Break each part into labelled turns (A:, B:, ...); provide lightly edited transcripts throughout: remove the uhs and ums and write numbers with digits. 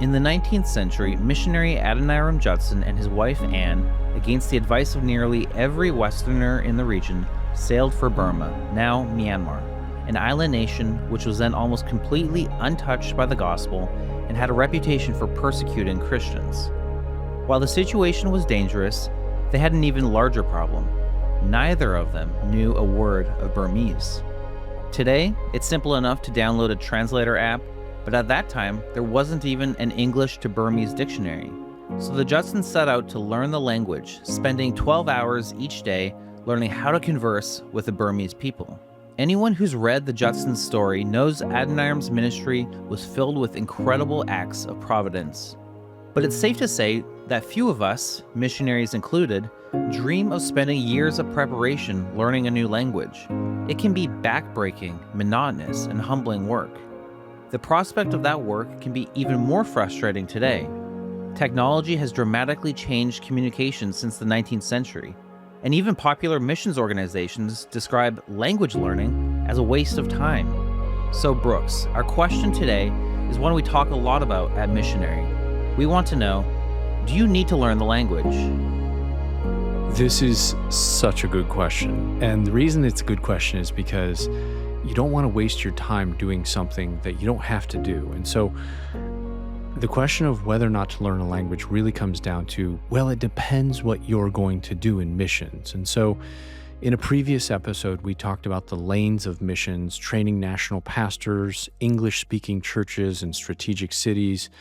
A: In the 19th century, missionary Adoniram Judson and his wife Anne, against the advice of nearly every Westerner in the region, sailed for Burma, now Myanmar, an island nation which was then almost completely untouched by the gospel and had a reputation for persecuting Christians. While the situation was dangerous, they had an even larger problem. Neither of them knew a word of Burmese. Today, it's simple enough to download a translator app, but at that time, there wasn't even an English to Burmese dictionary. So the Judsons set out to learn the language, spending 12 hours each day learning how to converse with the Burmese people. Anyone who's read the Judsons' story knows Adoniram's ministry was filled with incredible acts of providence. But it's safe to say that few of us, missionaries included, dream of spending years of preparation learning a new language. It can be backbreaking, monotonous, and humbling work. The prospect of that work can be even more frustrating today. Technology has dramatically changed communication since the 19th century, and even popular missions organizations describe language learning as a waste of time. So Brooks, our question today is one we talk a lot about at Missionary. We want to know, do you need to learn the language?
B: This is such a good question. And the reason it's a good question is because you don't want to waste your time doing something that you don't have to do. And so the question of whether or not to learn a language really comes down to, well, it depends what you're going to do in missions. And so in a previous episode, we talked about the lanes of missions, training national pastors, English-speaking churches in strategic cities,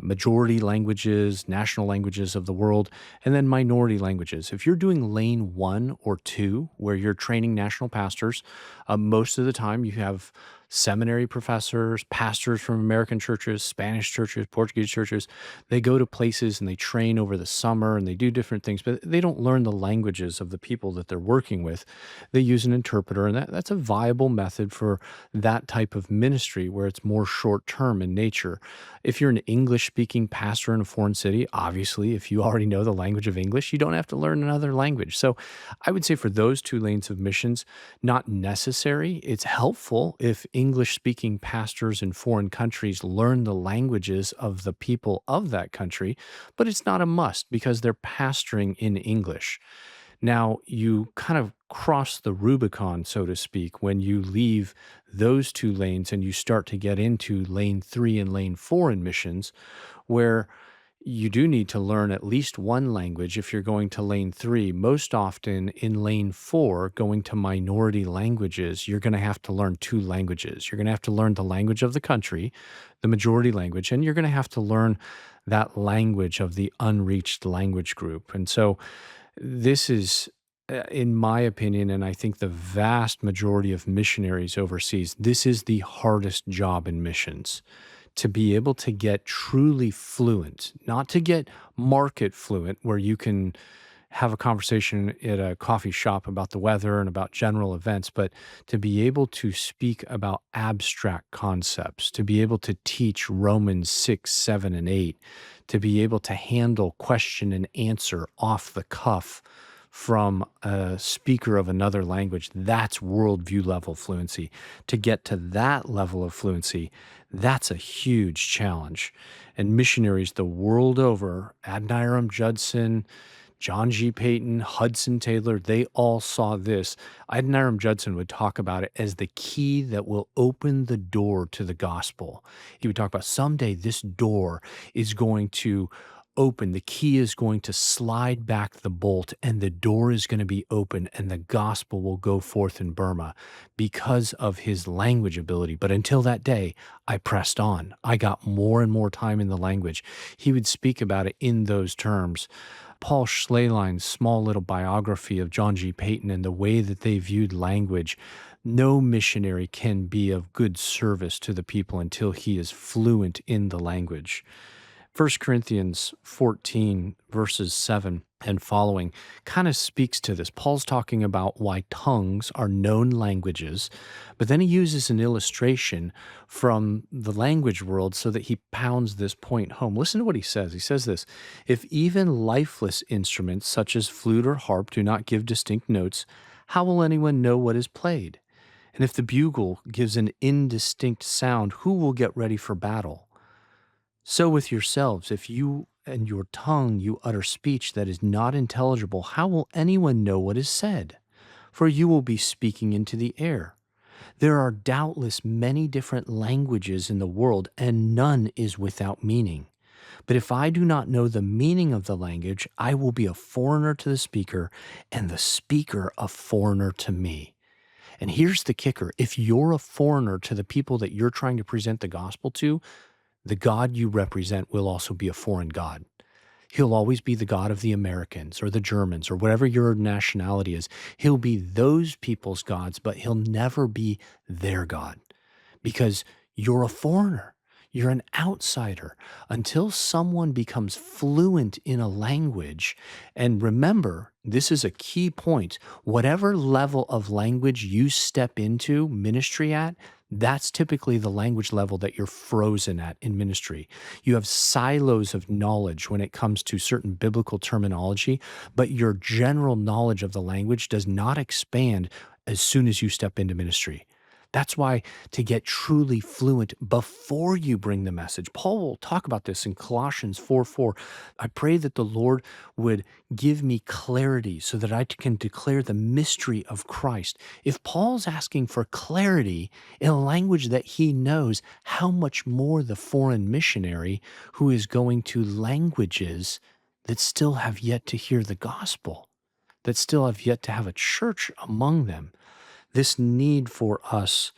B: majority languages, national languages of the world, and then minority languages. If you're doing lane 1 or 2, where you're training national pastors, most of the time you have seminary professors, pastors from American churches, Spanish churches, Portuguese churches. They go to places and they train over the summer and they do different things, but they don't learn the languages of the people that they're working with. They use an interpreter, and that's a viable method for that type of ministry where it's more short-term in nature. If you're an English-speaking pastor in a foreign city, obviously, if you already know the language of English, you don't have to learn another language. So I would say for those two lanes of missions, not necessary. It's helpful if English-speaking pastors in foreign countries learn the languages of the people of that country, but it's not a must because they're pastoring in English. Now, you kind of cross the Rubicon, so to speak, when you leave those two lanes and you start to get into lane 3 and lane 4 in missions, where you do need to learn at least one language if you're going to lane 3. Most often in lane 4, going to minority languages, you're going to have to learn two languages. You're going to have to learn the language of the country, the majority language, and you're going to have to learn that language of the unreached language group. And so this is, in my opinion, and I think the vast majority of missionaries overseas, this is the hardest job in missions. To be able to get truly fluent, not to get market fluent, where you can have a conversation at a coffee shop about the weather and about general events, but to be able to speak about abstract concepts, to be able to teach Romans 6, 7, and 8, to be able to handle question and answer off the cuff from a speaker of another language, that's worldview level fluency. To get to that level of fluency, that's a huge challenge. And missionaries the world over, Adoniram Judson, John G. Payton, Hudson Taylor, they all saw this. Adoniram Judson would talk about it as the key that will open the door to the gospel. He would talk about someday this door is going to open, the key is going to slide back the bolt, and the door is going to be open, and the gospel will go forth in Burma because of his language ability. But until that day, I pressed on. I got more and more time in the language. He would speak about it in those terms. Paul Schleylin's small little biography of John G. Payton and the way that they viewed language. No missionary can be of good service to the people until he is fluent in the language. 1 Corinthians 14, verses 7 and following kind of speaks to this. Paul's talking about why tongues are known languages, but then he uses an illustration from the language world so that he pounds this point home. Listen to what he says. He says this: if even lifeless instruments such as flute or harp do not give distinct notes, how will anyone know what is played? And if the bugle gives an indistinct sound, who will get ready for battle? So with yourselves, if you and your tongue you utter speech that is not intelligible, how will anyone know what is said? For you will be speaking into the air. There are doubtless many different languages in the world, and none is without meaning. But if I do not know the meaning of the language, I will be a foreigner to the speaker, and the speaker a foreigner to me. And here's the kicker: if you're a foreigner to the people that you're trying to present the gospel to, the God you represent will also be a foreign God. He'll always be the God of the Americans or the Germans or whatever your nationality is. He'll be those people's gods, but he'll never be their God because you're a foreigner. You're an outsider. Until someone becomes fluent in a language, and remember, this is a key point. Whatever level of language you step into ministry at, that's typically the language level that you're frozen at in ministry. You have silos of knowledge when it comes to certain biblical terminology, but your general knowledge of the language does not expand as soon as you step into ministry. That's why to get truly fluent before you bring the message, Paul will talk about this in Colossians 4:4. I pray that the Lord would give me clarity so that I can declare the mystery of Christ. If Paul's asking for clarity in a language that he knows, how much more the foreign missionary who is going to languages that still have yet to hear the gospel, that still have yet to have a church among them. This need for us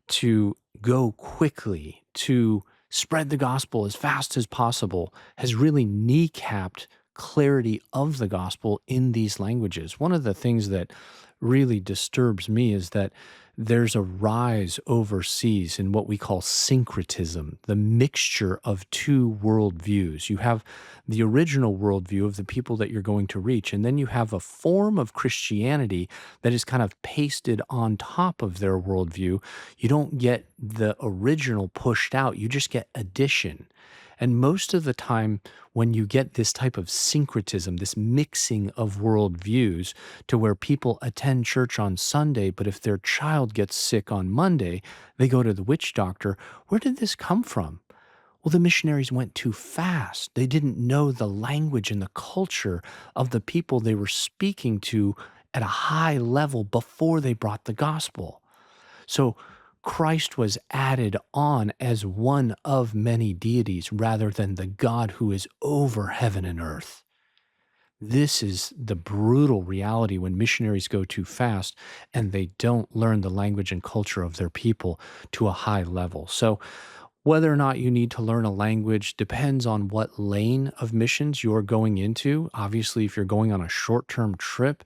B: to go quickly, to spread the gospel as fast as possible, has really kneecapped clarity of the gospel in these languages. One of the things that really disturbs me is that there's a rise overseas in what we call syncretism, the mixture of two worldviews. You have the original worldview of the people that you're going to reach, and then you have a form of Christianity that is kind of pasted on top of their worldview. You don't get the original pushed out, you just get addition. And most of the time, when you get this type of syncretism, this mixing of worldviews to where people attend church on Sunday, but if their child gets sick on Monday, they go to the witch doctor. Where did this come from? Well, the missionaries went too fast. They didn't know the language and the culture of the people they were speaking to at a high level before they brought the gospel. So Christ was added on as one of many deities rather than the God who is over heaven and earth. This is the brutal reality when missionaries go too fast and they don't learn the language and culture of their people to a high level. So whether or not you need to learn a language depends on what lane of missions you're going into. Obviously, if you're going on a short-term trip,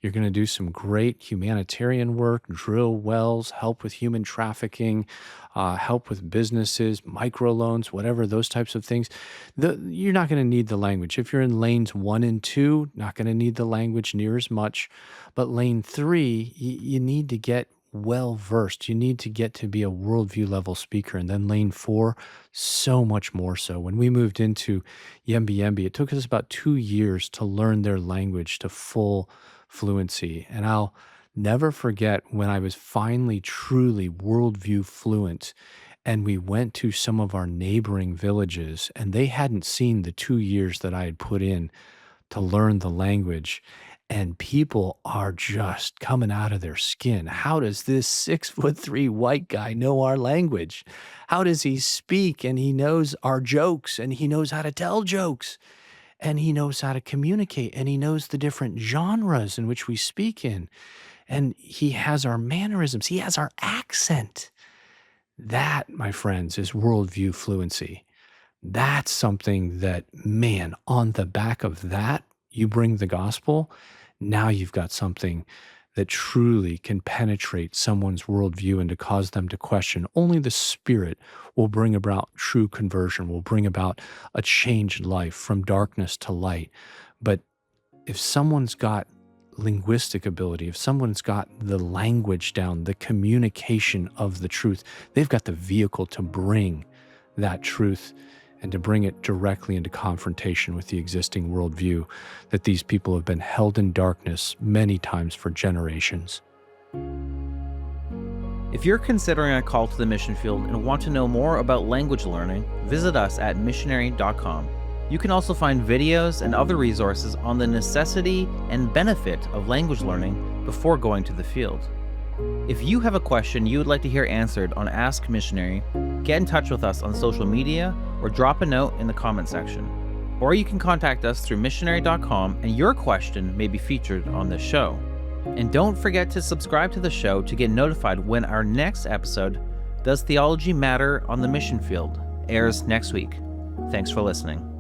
B: you're going to do some great humanitarian work, drill wells, help with human trafficking, help with businesses, microloans, whatever, those types of things. You're not going to need the language. If you're in lanes 1 and 2, not going to need the language near as much. But lane 3, you need to get well versed. You need to get to be a worldview level speaker. And then lane 4, so much more so. When we moved into Yembi, it took us about 2 years to learn their language to full fluency. And I'll never forget when I was finally truly worldview fluent and we went to some of our neighboring villages and they hadn't seen the 2 years that I had put in to learn the language. And people are just coming out of their skin. How does this 6'3" white guy know our language? How does he speak? And he knows our jokes and he knows how to tell jokes and he knows how to communicate and he knows the different genres in which we speak in. And he has our mannerisms. He has our accent. That, my friends, is worldview fluency. That's something that, man, on the back of that, you bring the gospel. Now you've got something that truly can penetrate someone's worldview and to cause them to question. Only the Spirit will bring about true conversion, will bring about a changed life from darkness to light. But if someone's got linguistic ability, if someone's got the language down, the communication of the truth, they've got the vehicle to bring that truth and to bring it directly into confrontation with the existing worldview that these people have been held in darkness many times for generations.
A: If you're considering a call to the mission field and want to know more about language learning, visit us at missionary.com. You can also find videos and other resources on the necessity and benefit of language learning before going to the field. If you have a question you would like to hear answered on Ask Missionary, get in touch with us on social media or drop a note in the comment section. Or you can contact us through missionary.com and your question may be featured on this show. And don't forget to subscribe to the show to get notified when our next episode, Does Theology Matter on the Mission Field, airs next week. Thanks for listening.